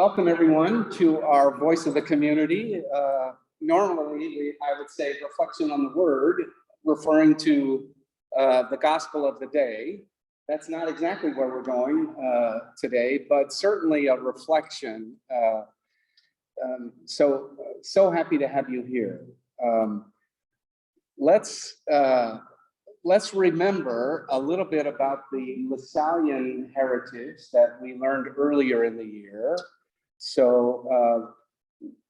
Welcome everyone to our Voice of the Community. Normally, I would say reflection on the word, referring to the gospel of the day. That's not exactly where we're going today, but certainly a reflection. So happy to have you here. Let's remember a little bit about the Lasallian heritage that we learned earlier in the year. So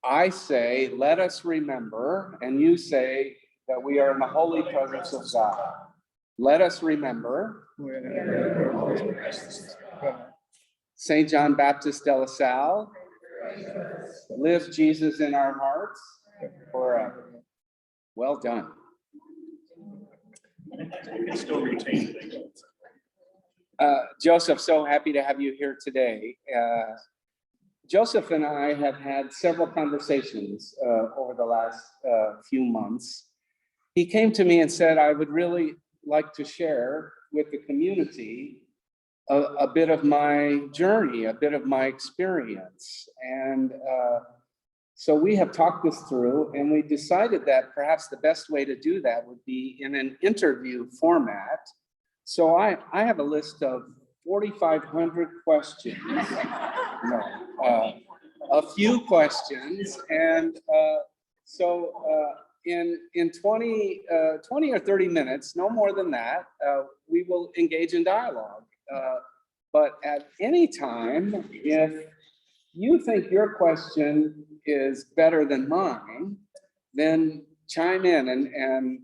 I say, let us remember, and you say that we are in the holy presence of God. Let us remember St. John Baptist de La Salle, live Jesus in our hearts forever. Well done. You can still retain things. Joseph, so happy to have you here today. Joseph and I have had several conversations over the last few months. He came to me and said, I would really like to share with the community a bit of my journey, a bit of my experience. And so we have talked this through, and we decided that perhaps the best way to do that would be in an interview format. So I have a list of 4,500 questions, a few questions, and in 20 or 30 minutes, no more than that, we will engage in dialogue. But at any time, if you think your question is better than mine, then chime in and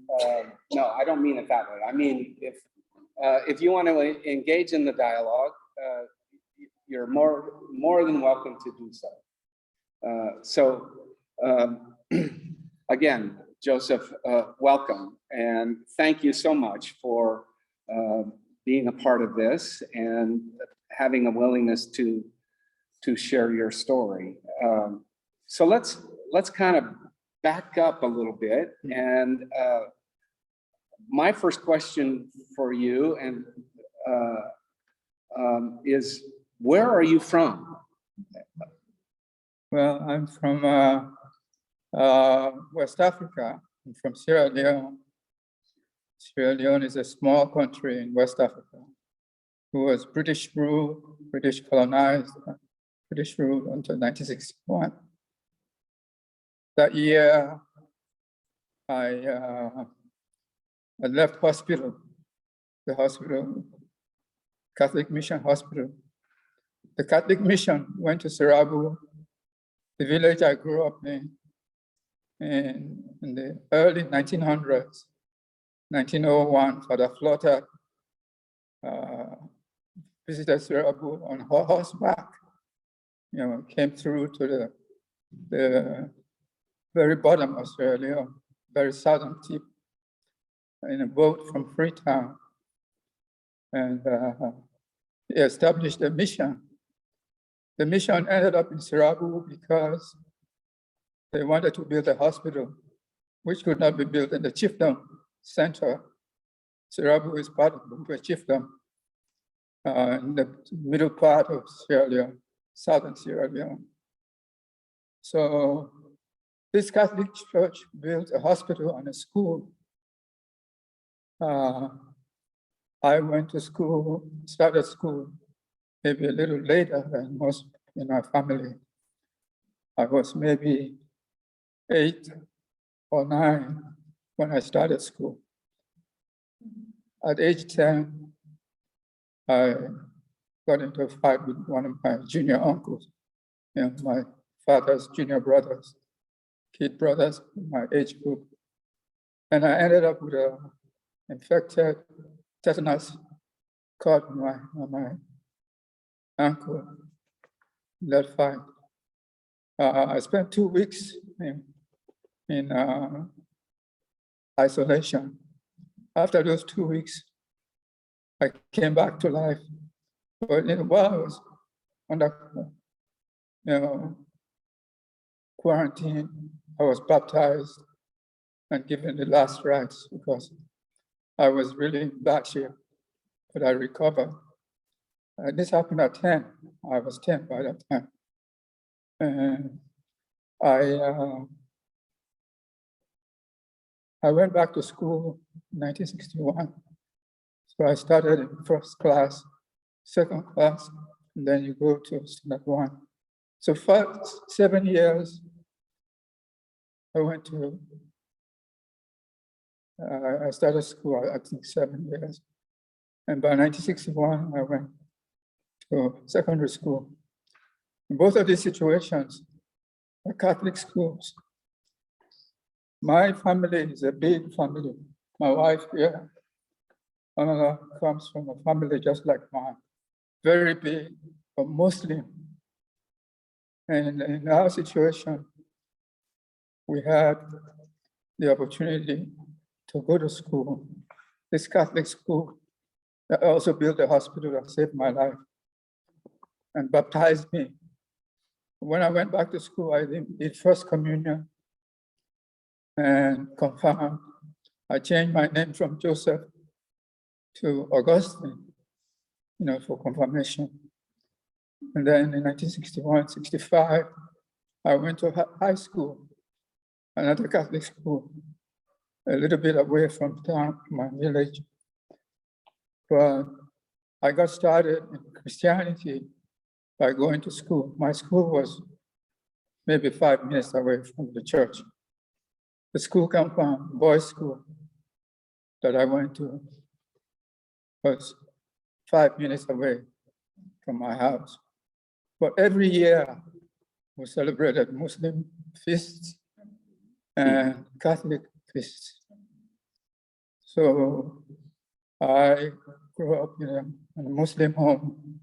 no, I don't mean it that way. I mean, if you want to engage in the dialogue, you're more than welcome to do so. Again, Joseph, welcome, and thank you so much for being a part of this and having a willingness to share your story. So let's kind of back up a little bit, and my first question for you is, where are you from? Well, I'm from West Africa. I'm from Sierra Leone. Sierra Leone is a small country in West Africa who was British ruled, British colonized, British ruled until 1961. That year, I left the hospital, Catholic Mission Hospital. The Catholic Mission went to Serabu, the village I grew up in the early 1900s. 1901, Father Flotter visited Serabu on horseback. Came through to the very bottom of Sierra Leone, very southern tip, in a boat from Freetown. And he established a mission. The mission ended up in Serabu because they wanted to build a hospital, which could not be built in the chiefdom center. Serabu is part of the chiefdom in the middle part of Sierra Leone, southern Sierra Leone. So this Catholic church built a hospital and a school. I went to school, started school maybe a little later than most in my family. I was maybe 8 or 9 when I started school. At age 10, I got into a fight with one of my junior uncles, my father's junior brothers, kid brothers in my age group. And I ended up with an infected tetanus cut on my ankle in that fight. I spent 2 weeks in isolation. After those 2 weeks, I came back to life. But while I was under quarantine, I was baptized and given the last rites because I was really in bad shape, but I recovered. This happened at 10. I was 10 by that time. And I went back to school in 1961. So I started in first class, second class, and then you go to standard 1. So 7 years, I went to, I started school, I think 7 years. And by 1961, I went to secondary school. In both of these situations are Catholic schools. My family is a big family. My wife here, Anna, comes from a family just like mine, very big, but Muslim. And in our situation, we had the opportunity to go to school, this Catholic school that also built a hospital that saved my life and baptized me. When I went back to school, I did first communion and confirmed. I changed my name from Joseph to Augustine, for confirmation. And then in 1961, 65, I went to high school, another Catholic school, a little bit away from town, my village. But I got started in Christianity by going to school. My school was maybe 5 minutes away from the church. The school compound, boys' school that I went to was 5 minutes away from my house. But every year we celebrated Muslim feasts and Catholic feasts. So I grew up in a Muslim home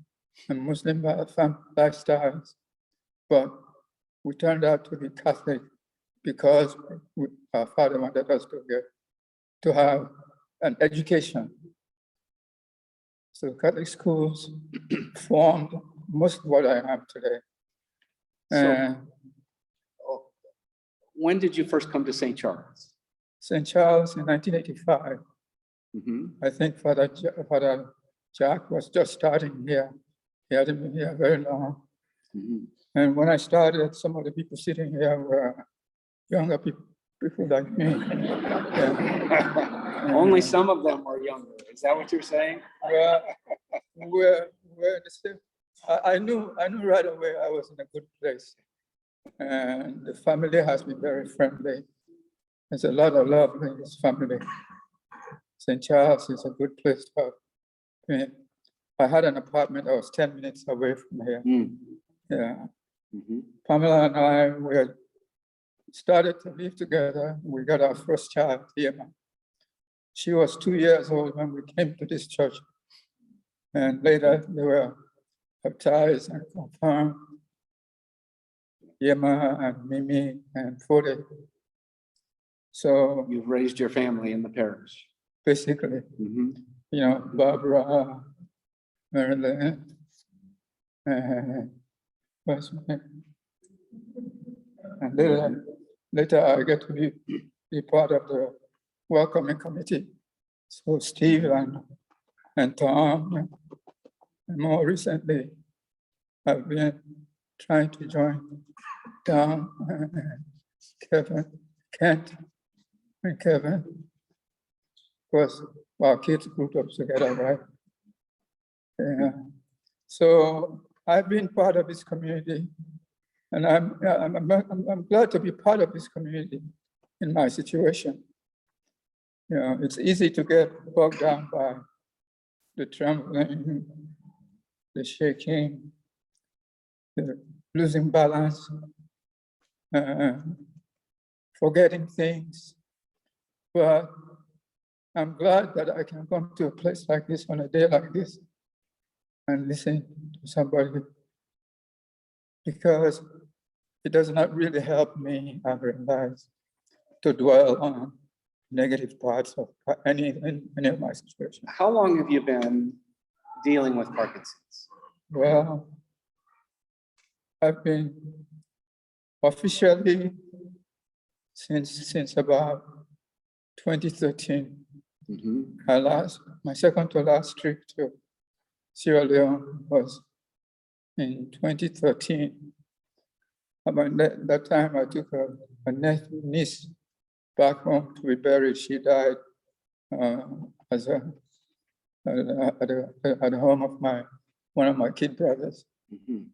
and Muslim lifestyles, but we turned out to be Catholic because our father wanted us to have an education. So Catholic schools formed most of what I am today. So, when did you first come to St. Charles? St. Charles in 1985. Mm-hmm. I think Father Jack was just starting here. He hadn't been here very long. Mm-hmm. And when I started, some of the people sitting here were younger people like me. Yeah. Only some of them are younger. Is that what you're saying? We're in the same. I knew right away I was in a good place. And the family has been very friendly. There's a lot of love in this family. St. Charles is a good place to have. I had an apartment that was 10 minutes away from here. Mm. Yeah. Mm-hmm. Pamela and I, we had started to live together. We got our first child, Emma. She was 2 years old when we came to this church. And later they were baptized and confirmed. Emma and Mimi and Fode. So You've raised your family in the parish. basically, Mm-hmm. Barbara, Marilyn, and what's my name? And later I get to be part of the welcoming committee. So Steve and Tom, and more recently, I've been trying to join Tom, Kevin, Kent, and Kevin. Of course, our kids grew up together, right? Yeah. So I've been part of this community, and I'm glad to be part of this community in my situation. It's easy to get bogged down by the trembling, the shaking, the losing balance, forgetting things. But I'm glad that I can come to a place like this on a day like this and listen to somebody, because it does not really help me, I realize, to dwell on negative parts of any of my situations. How long have you been dealing with Parkinson's? Well, I've been officially since about 2013. Mm-hmm. My second to last trip to Sierra Leone was in 2013. About that time, I took a niece back home to be buried. She died at the home of one of my kid brothers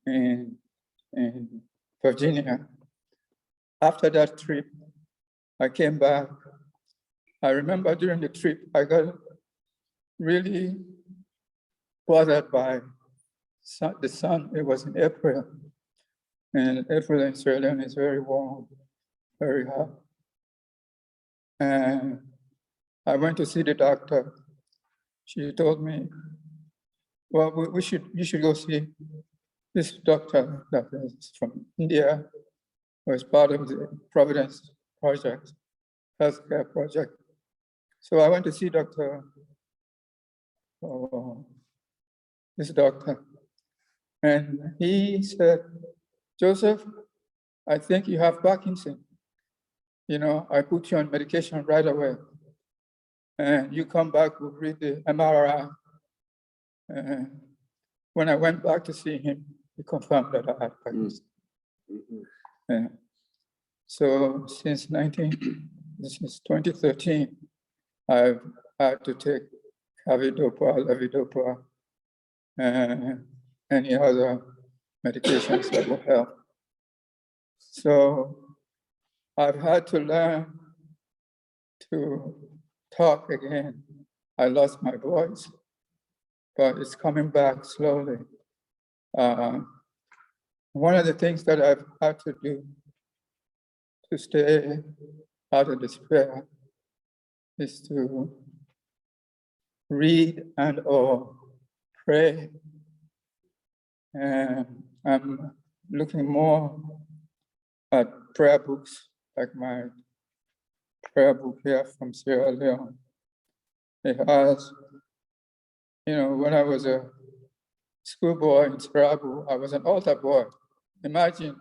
in Virginia. After that trip, I came back. I remember during the trip, I got really bothered by the sun. It was in April, and April in Sierra Leone is very warm, very hot. And I went to see the doctor. She told me, well, you should go see this doctor that is from India, who is part of the Providence Project, healthcare project. So I went to see this doctor, and he said, Joseph, I think you have Parkinson. I put you on medication right away. And you come back, we'll read the MRI. And when I went back to see him, he confirmed that I had Parkinson. Yeah. So since 2013, I've had to take carbidopa, levodopa, and any other medications that will help. So I've had to learn to talk again. I lost my voice, but it's coming back slowly. One of the things that I've had to do to stay out of despair is to read and or pray. And I'm looking more at prayer books, like my prayer book here from Sierra Leone. It has, when I was a schoolboy in Sarabu, I was an altar boy. Imagine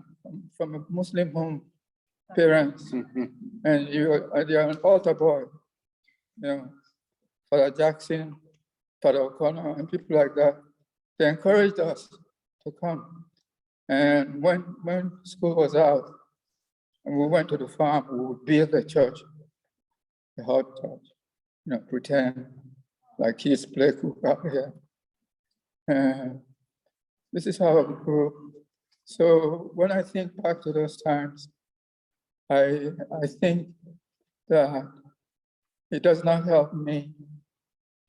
from a Muslim home, parents, and you're an altar boy. Father Jackson, Father O'Connor, and people like that. They encouraged us to come. And when school was out, and we went to the farm, we would build a church, a hot church, pretend like kids play cook out here. And this is how we grew. So when I think back to those times, I think that it does not help me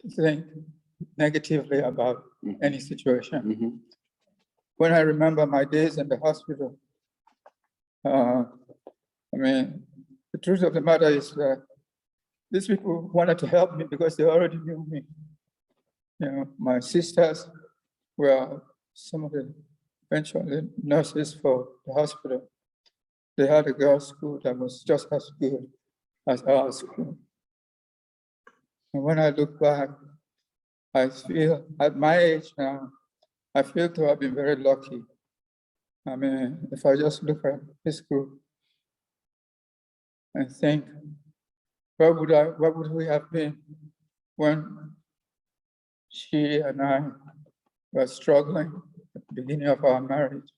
to think negatively about any situation. When I remember my days in the hospital, the truth of the matter is that these people wanted to help me because they already knew me. My sisters were some of the eventually nurses for the hospital. They had a girls' school that was just as good as our school. And when I look back, I feel at my age now, I feel to have been very lucky. If I just look at this group and think, where would we have been when she and I were struggling at the beginning of our marriage?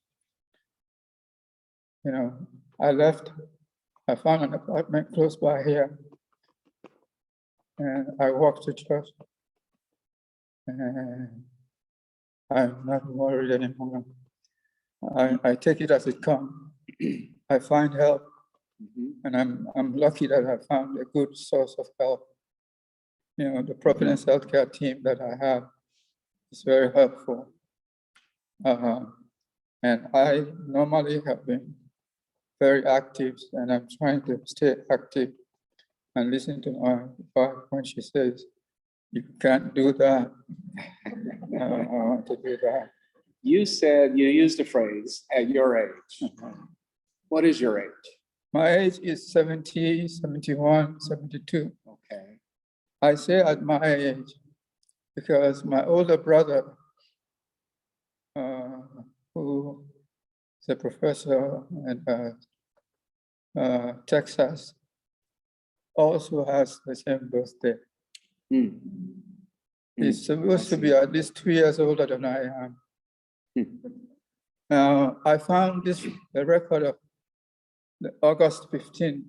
I left, I found an apartment close by here, and I walked to church, and I'm not worried anymore. I take it as it comes. I find help, and I'm lucky that I found a good source of help. The Providence Healthcare team that I have is very helpful. And I normally have been very active, and I'm trying to stay active and listen to my wife when she says, you can't do that. I want to do that. You said, you used the phrase, at your age. What is your age? My age is 70, 71, 72. Okay. I say at my age because my older brother, who is a professor at Texas, also has the same birthday. He's supposed to be at least 2 years older than I am. Now, I found the record of the August 15th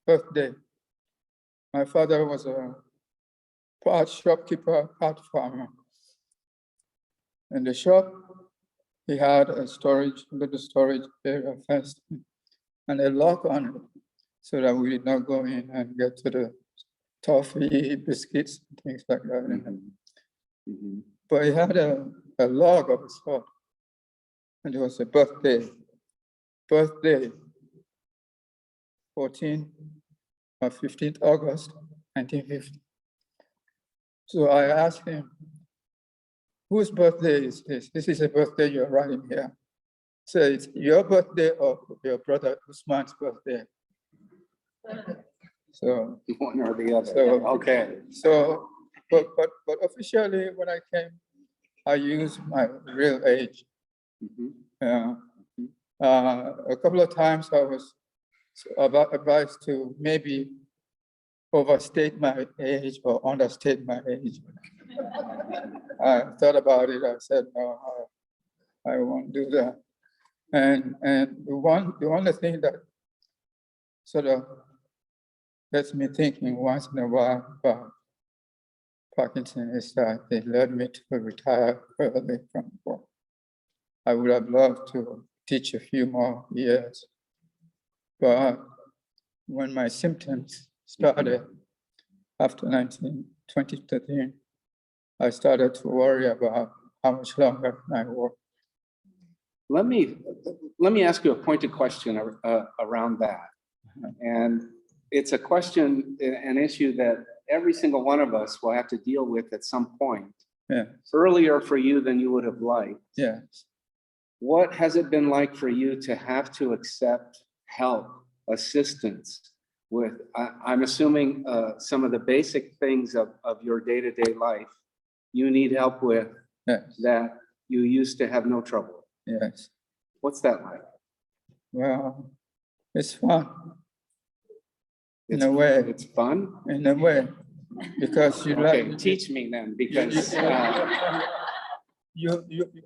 birthday. My father was a part shopkeeper, part farmer. In the shop, he had a little storage area first, and a lock on it, so that we did not go in and get to the toffee, biscuits, things like that. Mhm. But he had a log of a sort, and it was a birthday, 14th or 15th August, 1950. So I asked him, whose birthday is this? This is a birthday you're writing here. So it's your birthday or your brother Usman's birthday? So, One or the other. So- Okay. so, but officially when I came, I used my real age. Mhm. A couple of times I was advised to maybe overstate my age or understate my age. I thought about it. I said, no, I won't do that. And the only thing that sort of gets me thinking once in a while about Parkinson is that it led me to retire early from work. I would have loved to teach a few more years, but when my symptoms started after 2013, I started to worry about how much longer I work. Let me ask you a pointed question around that. And it's a question, an issue that every single one of us will have to deal with at some point. Yeah. Earlier for you than you would have liked. Yes. What has it been like for you to have to accept help, assistance with, I'm assuming some of the basic things of your day-to-day life you need help with Yes. that you used to have no trouble. Yes. What's that like? Well, it's fun. In It's- a way. It's fun? In a way, because you Okay, like teach me then, because you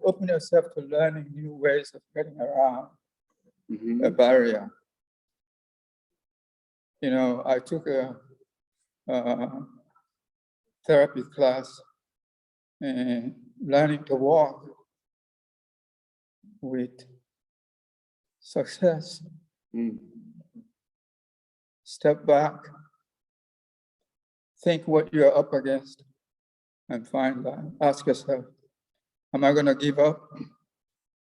open yourself to learning new ways of getting around mhm. a barrier. You know, I took a therapy class and learning to walk with success. Mm. Step back, think what you're up against, and find that. Ask yourself, am I going to give up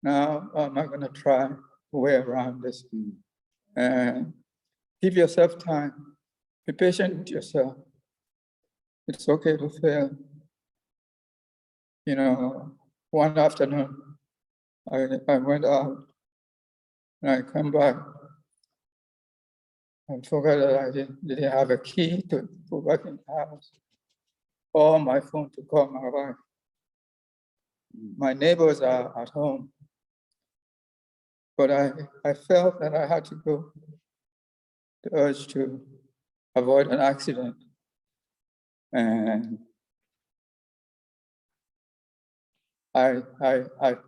now, or am I going to try a way around this? Mm. And give yourself time. Be patient with yourself. It's okay to fail. You know, one afternoon, I went out and I come back and forgot that I didn't have a key to go back in the house or my phone to call my wife. My neighbors are at home, but I felt that I had to go, the urge to avoid an accident. And I've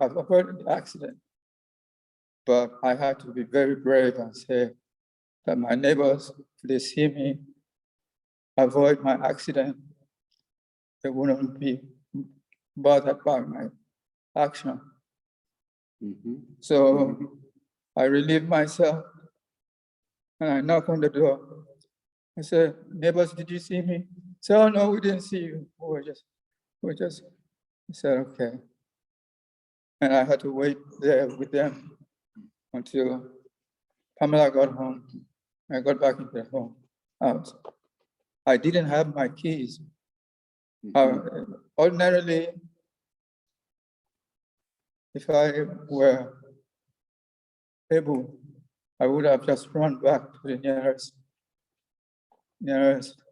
avoided the accident, but I had to be very brave and say that my neighbors, if they see me avoid my accident, they wouldn't be bothered by my action. Mhm. So I relieved myself and I knock on the door. I said, neighbors, did you see me? So, oh, no, we didn't see you. We just, I said, okay. And I had to wait there with them until Pamela got home. I got back into the home house. I didn't have my keys. Ordinarily, if I were able, I would have just run back to the nearest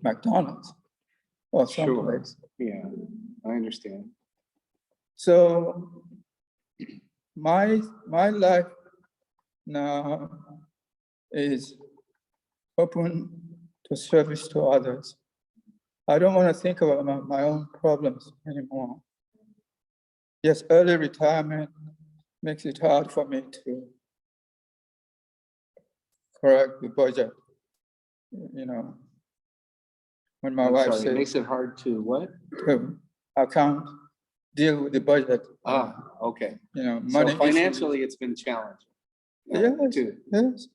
McDonald's or someplace. Yeah, I understand. So my life now is open to service to others. I don't want to think about my own problems anymore. Yes, early retirement makes it hard for me to correct the budget. You know, when my I'm wife sorry, it says makes it hard to what? to account, deal with the budget. Ah, okay. You know, So money financially, it's been challenging. Yes, To yes,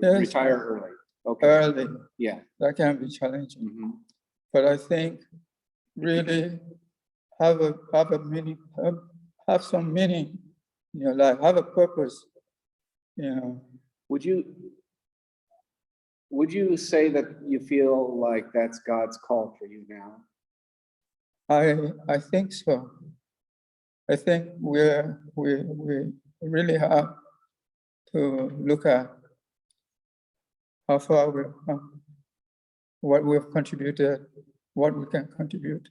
Yes. retire early. Okay, early, yeah. that can be challenging. Mhm. But I think really have a meaning, have some meaning in your life, have a purpose. You know, Would you say that you feel like that's God's call for you now? I think so. I think we really have to look at how far we've come, what we've contributed, what we can contribute,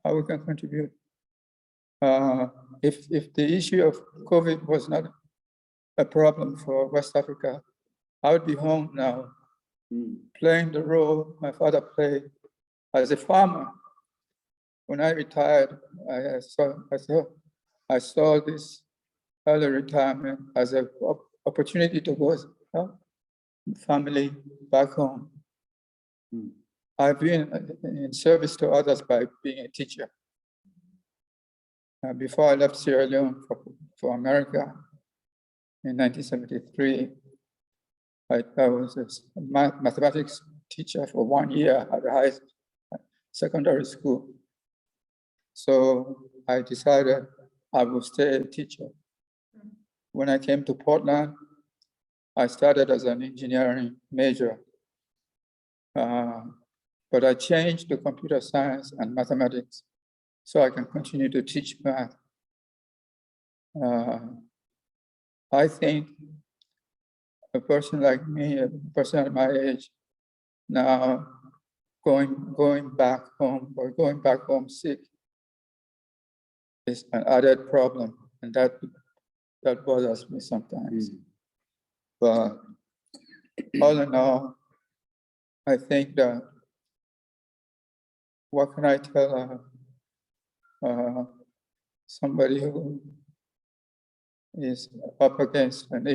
how we can contribute. If the issue of COVID was not a problem for West Africa, I would be home now, playing the role my father played as a farmer. When I retired, I saw this early retirement as an opportunity to go help family back home. I've been in service to others by being a teacher. Before I left Sierra Leone for America in 1973, I was a mathematics teacher for 1 year at the secondary school. So I decided I would stay a teacher. When I came to Portland, I started as an engineering major. But I changed to computer science and mathematics so I can continue to teach math. I think a person like me, a person at my age, now going back home or going back home sick is an added problem, and that bothers me sometimes. But all in all, I think that what can I tell somebody who is up against an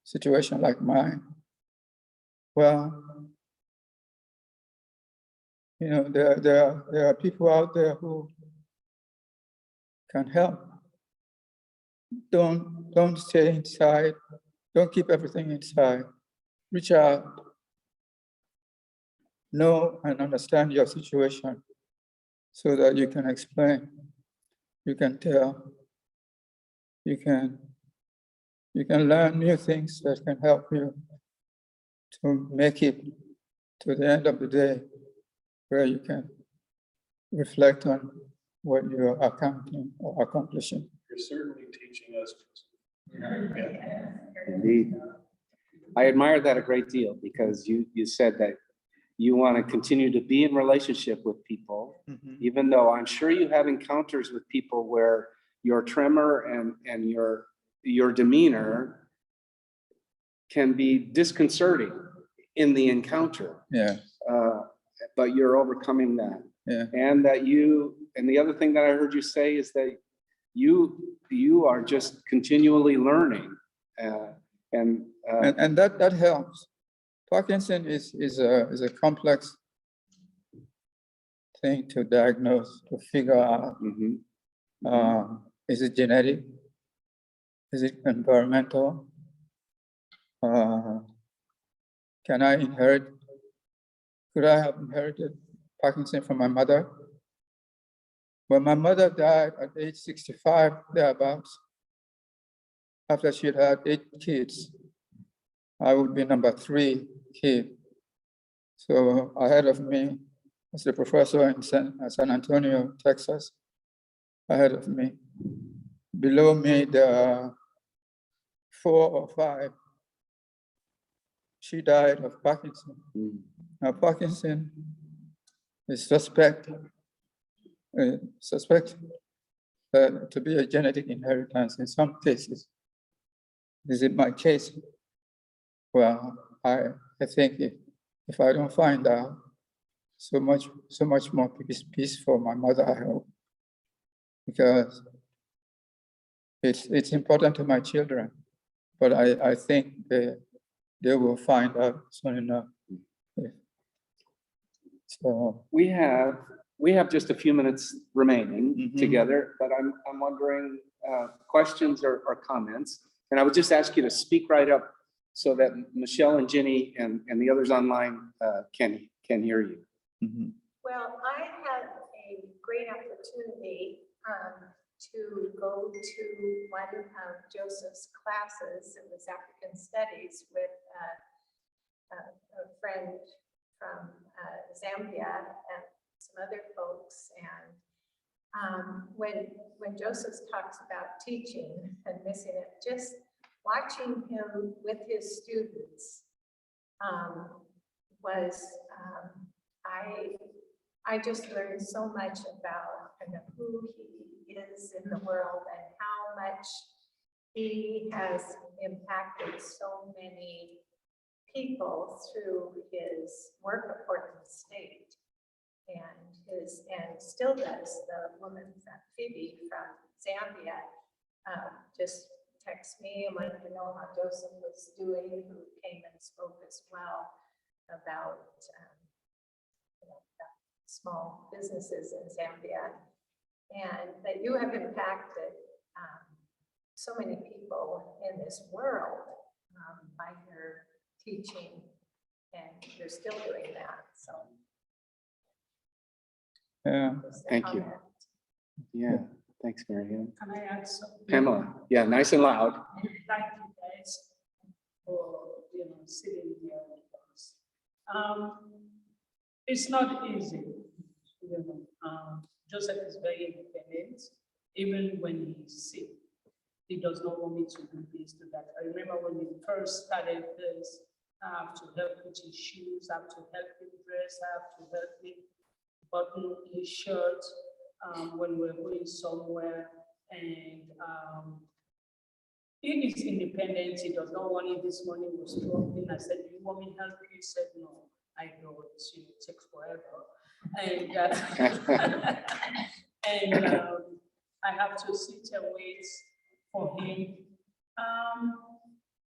situation like mine? Well, you know, there are people out there who can help. Don't stay inside. Don't keep everything inside. Reach out. Know and understand your situation so that you can explain, you can tell, you can learn new things that can help you to make it to the end of the day where you can reflect on what you are accounting or accomplishing. You're certainly teaching us. Indeed. I admire that a great deal because you said that you want to continue to be in relationship with people, even though I'm sure you have encounters with people where your tremor and your demeanor can be disconcerting in the encounter. Yeah. But you're overcoming that. Yeah. And the other thing that I heard you say is that you are just continually learning. And that helps. Parkinson is a complex thing to diagnose, to figure out. Is it genetic? Is it environmental? Can I inherit? Could I have inherited Parkinson from my mother? When my mother died at age 65, thereabouts, after she had 8 kids, I would be number 3 kid. So ahead of me was the professor in San Antonio, Texas, ahead of me. Below me, there are 4 or 5. She died of Parkinson. Now, Parkinson is suspected to be a genetic inheritance in some cases. Is it my case? Well, I think if I don't find out, so much more peace for my mother, I hope. Because it's important to my children, but I think they will find out soon enough. So We have just a few minutes remaining Mhm. together, but I'm wondering, questions or comments. And I would just ask you to speak right up so that Michelle and Jenny and the others online can hear you. mhm. Well, I had a great opportunity to go to one of Joseph's classes. It was African Studies with a friend from Zambia and some other folks. And when Joseph talks about teaching and missing it, just watching him with his students was I just learned so much about kind of who he is in the world and how much he has impacted so many people through his work at Portland State and still does. The woman from Phoebe from Zambia just texted me and wanted to know how Joseph was doing, who came and spoke as well about small businesses in Zambia, and that you have impacted so many people in this world by your teaching, and you're still doing that. So, Yeah, just a Thank you. comment. Yeah, thanks, Marianne. Can I add something? Pamela, yeah, nice and loud. Thank you guys for, sitting here with us. It's not easy, Joseph is very independent, even when he's sick. He does not want me to do this, do that. I remember when we first started this, I have to help with his shoes, I have to help him dress, I have to help him button his shirt when we're going somewhere. And he is independent. He does not want it. This morning was struggling. I said, "Do you want me to help you?" He said, "No, I know it takes forever." And I have to sit and wait for him.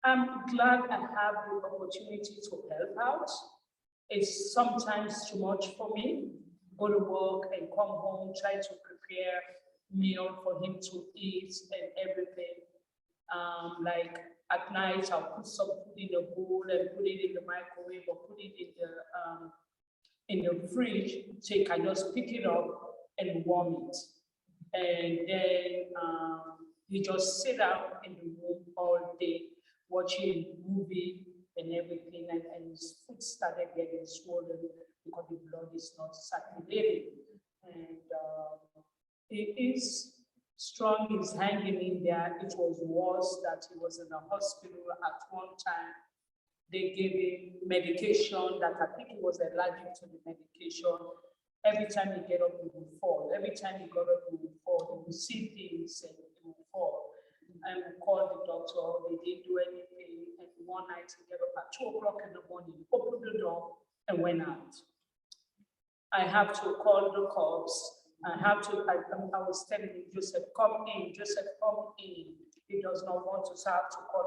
I'm glad I have the opportunity to help out. It's sometimes too much for me. Go to work and come home, try to prepare meal for him to eat and everything. Like at night, I'll put some food in a bowl and put it in the microwave or put it in the fridge, so you can just pick it up and warm it. And then you just sit out in the room all day watching movie and everything, and his foot started getting swollen because the blood is not circulating. And he is strong, he's hanging in there. It was worse that he was in the hospital at one time. They gave him medication that I think he was allergic to the medication. Every time he get up, he would fall. Every time he got up, he would fall. He would see things and he would fall. And we called the doctor, they didn't do anything. And one night he got up at 2 o'clock in the morning, opened the door and went out. I have to call the cops. I was telling him, Joseph, come in, Joseph, come in. He does not want to, so I have to call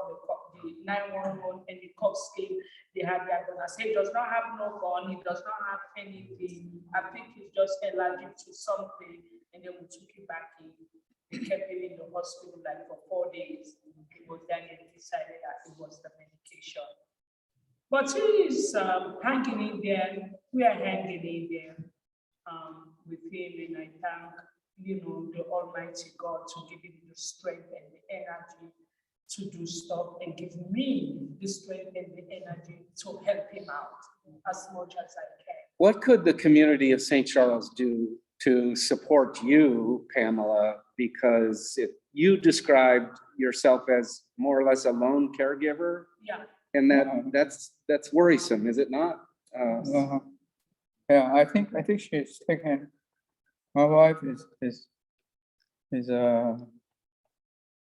the 911, and the cops came. They had their gun. I said, he does not have no gun, he does not have anything. I think he's just allergic to something. And then we took him back in. We kept him in the hospital like for 4 days. It was then they decided that it was the medication. But he is hanging in there. We are hanging in there with him, and I thank the Almighty God to give him the strength and the energy to do stuff, and give me the strength and the energy to help him out as much as I can. What could the community of St. Charles do to support you, Pamela? Because you described yourself as more or less a lone caregiver. Yeah. And that's worrisome, is it not? Yeah, I think she's taken. My wife is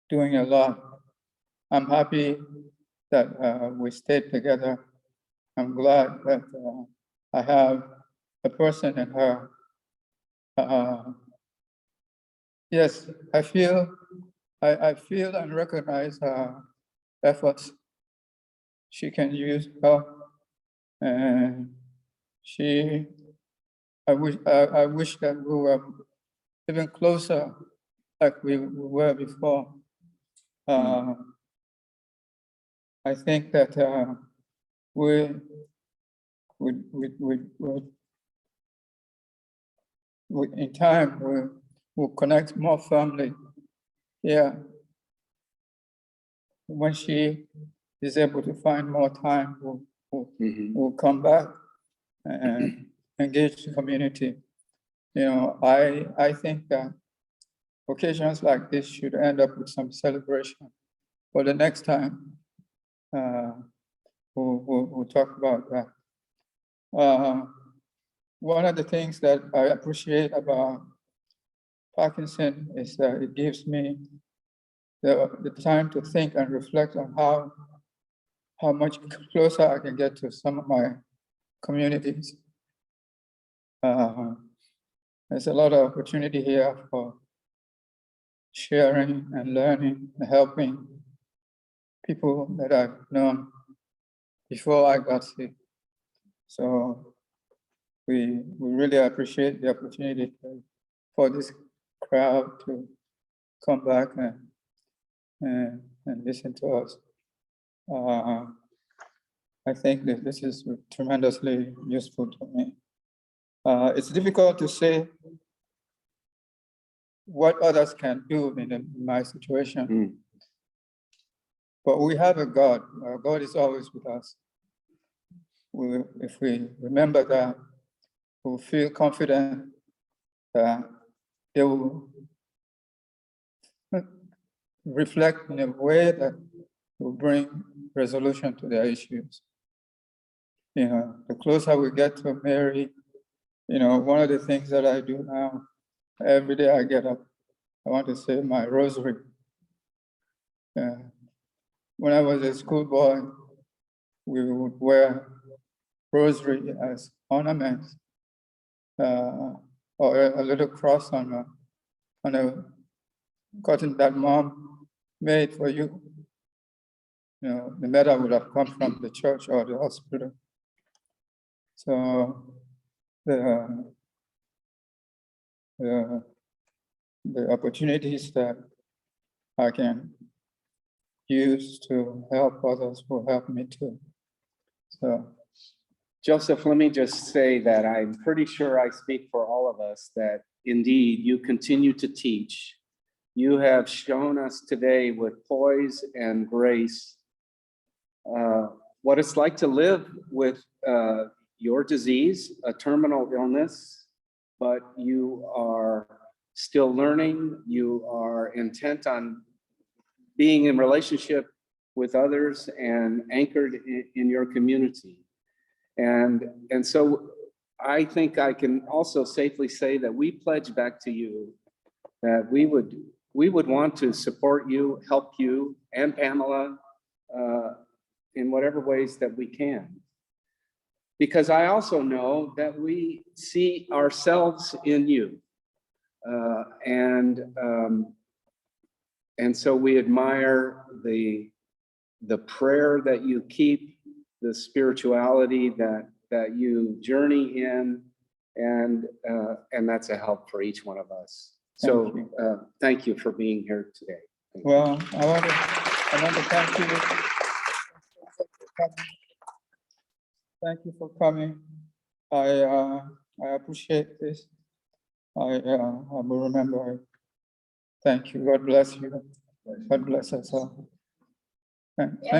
doing a lot. I'm happy that we stayed together. I'm glad that I have a person in her. Yes, I feel I feel and recognize her efforts. She can use help, and I wish that we were even closer, like we were before. I think that in time we'll connect more firmly. Yeah. When she is able to find more time, we'll come back and engage the community. You know, I think that occasions like this should end up with some celebration. For the next time, we'll talk about that. One of the things that I appreciate about Parkison is that it gives me the time to think and reflect on how much closer I can get to some of my communities. There's a lot of opportunity here for sharing and learning and helping people that I've known before I got sick. So we really appreciate the opportunity for this crowd to come back and listen to us. I think that this is tremendously useful to me. It's difficult to say what others can do in my situation. But we have a God. Our God is always with us. If we remember that, we'll feel confident that they will reflect in a way that will bring resolution to their issues. You know, the closer we get to Mary, you know, one of the things that I do now, every day I get up, I want to say my rosary. When I was a schoolboy, we would wear rosary as ornaments, or a little cross on a cotton that mom made for you. You know, the medal would have come from the church or the hospital. So the opportunities that I can use to help others will help me too. So, Joseph, let me just say that I'm pretty sure I speak for all of us that indeed you continue to teach. You have shown us today with poise and grace what it's like to live with your disease, a terminal illness, but you are still learning. You are intent on being in relationship with others and anchored in your community. And so I think I can also safely say that we pledge back to you that we would want to support you, help you and Pamela in whatever ways that we can. Because I also know that we see ourselves in you. And so we admire the prayer that you keep, the spirituality that you journey in, and that's a help for each one of us. So thank you for being here today. well, I want to thank you. Thank you for coming. I appreciate this. I will remember it. Thank you. God bless you. God bless us all. Thank you.